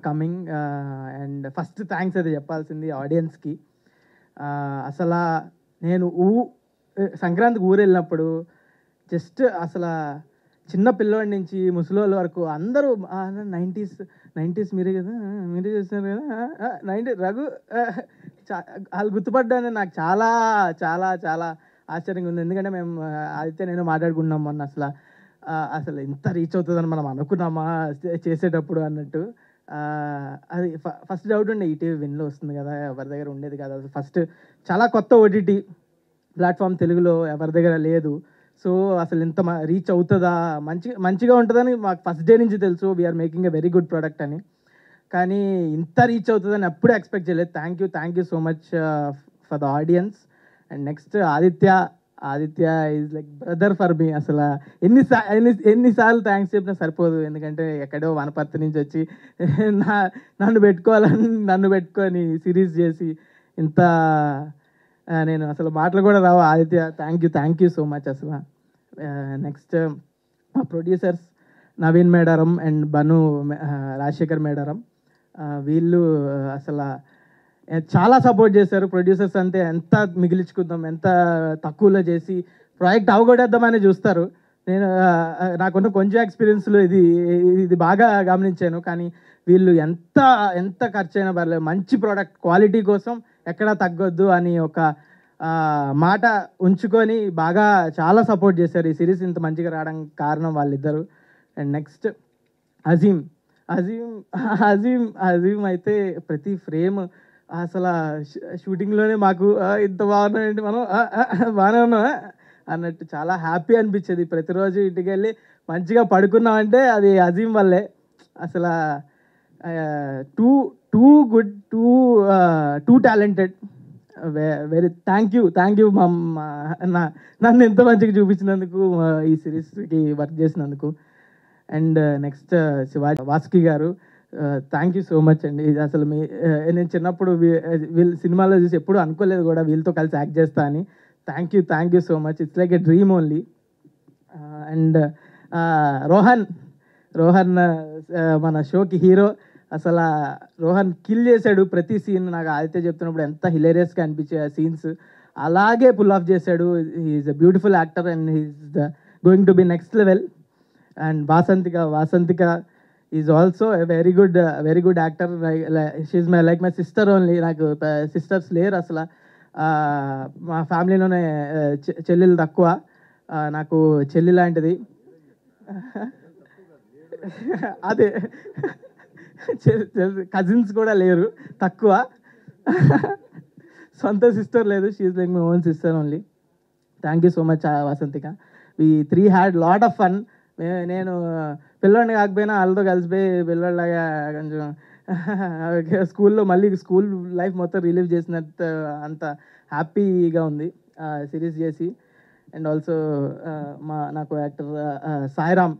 Coming and first thanks అయితే చెప్పాల్సింది ఆడియన్స్కి. అసలు నేను సంక్రాంతికి ఊరు వెళ్ళినప్పుడు జస్ట్ అసలు చిన్న పిల్లోడి నుంచి ముసలోళ్ళ వరకు అందరూ 90s మీరే కదా, మీరే చేస్తున్నారు కదా, 90 రఘు వాళ్ళు గుర్తుపడ్డాను. నాకు చాలా చాలా చాలా ఆశ్చర్యంగా ఉంది. ఎందుకంటే మేము ఆదిత్య నేను మాట్లాడుకున్నాం మొన్న. అసలు ఇంత రీచ్ అవుతుందని మనం అనుకున్నామా చేసేటప్పుడు అన్నట్టు. అది ఫస్ట్ డౌట్ ఉండే, ఈటీవీ విన్లో వస్తుంది కదా, ఎవరి దగ్గర ఉండేది కదా. ఫస్ట్ చాలా కొత్త ఓటీటీ ప్లాట్ఫామ్ తెలుగులో ఎవరి దగ్గర లేదు. సో అసలు ఇంత రీచ్ అవుతుందా, మంచిగా ఉంటుందని మాకు ఫస్ట్ డే నుంచి తెలుసు. We're making a very good product అని. కానీ ఇంత రీచ్ అవుతుందని ఎప్పుడూ ఎక్స్పెక్ట్ చేయలేదు. Thank you so much for the audience. And next Aditya is like brother for me. అసలు ఎన్నిసార్లు థ్యాంక్స్ చెప్పినా సరిపోదు. ఎందుకంటే ఎక్కడో వనపర్తి నుంచి వచ్చి నన్ను పెట్టుకొని సిరీస్ చేసి ఇంత నేను అసలు మాటలు కూడా రావు. Aditya thank you so much అసలు. నెక్స్ట్ మా ప్రొడ్యూసర్స్ నవీన్ మేడారం అండ్ బను రాజశేఖర్ మేడారం. వీళ్ళు అసలు చాలా సపోర్ట్ చేశారు. ప్రొడ్యూసర్స్ అంతే ఎంత మిగిలించుకుందాం, ఎంత తక్కువలో చేసి ప్రాజెక్ట్ అవగొడేద్దామని చూస్తారు. నాకున్న కొంచెం ఎక్స్పీరియన్స్లో ఇది బాగా గమనించాను. కానీ వీళ్ళు ఎంత ఖర్చు అయినా పర్లేదు, మంచి ప్రోడక్ట్ క్వాలిటీ కోసం ఎక్కడా తగ్గొద్దు అని ఒక మాట ఉంచుకొని బాగా చాలా సపోర్ట్ చేశారు. ఈ సిరీస్ ఇంత మంచిగా రావడానికి కారణం వాళ్ళిద్దరు. అండ్ నెక్స్ట్ అజీమ్ అయితే ప్రతి ఫ్రేమ్ అసలు షూటింగ్లోనే మాకు ఇంత బాగున్నాయండి, మనం బాగానే ఉన్నాం అన్నట్టు చాలా హ్యాపీ అనిపించేది. ప్రతిరోజు ఇంటికి వెళ్ళి మంచిగా పడుకున్నామంటే అది అజీమ్ వల్లే. అసలు too good, two talented. Very thank you నన్ను ఎంత మంచిగా చూపించినందుకు, ఈ సిరీస్కి వర్క్ చేసినందుకు. అండ్ నెక్స్ట్ వాసుకి గారు, థ్యాంక్ యూ సో మచ్ అండి. ఇది అసలు నేను చిన్నప్పుడు వీళ్ళు సినిమాలో చూసి ఎప్పుడు అనుకోలేదు కూడా వీళ్ళతో కలిసి యాక్ట్ చేస్తా అని. Thank you so much. It's like a dream only. And Rohan మన షోకి హీరో. అసలు రోహన్ కిల్ చేశాడు ప్రతి సీన్. నాకు ఆదిత్య చెప్తున్నప్పుడు ఎంత హిలేరియస్గా అనిపించే ఆ సీన్స్ అలాగే పుల్ ఆఫ్ చేశాడు. He's a beautiful actor and he's going to be next level. And Vasanthika is also a very good actor. She's like my sister only. నాకు సిస్టర్స్ లేరు అసలు. మా ఫ్యామిలీలోనే చెల్లెలు తక్కువ, నాకు చెల్లి లాంటిది. అదే కజిన్స్ కూడా లేరు, తక్కువ. సొంత సిస్టర్ లేదు. She's like my own sister only. Thank you so much Vasanthika. We three had lot of fun. నేను పిల్లోడిని కాకపోయినా వాళ్ళతో కలిసిపోయి పిల్లోడిలాగా కొంచెం స్కూల్లో మళ్ళీ స్కూల్ లైఫ్ మొత్తం రిలీవ్ చేసినట్టు అంత హ్యాపీగా ఉంది సిరీస్ చేసి. అండ్ ఆల్సో నాకు యాక్టర్ సాయిరామ్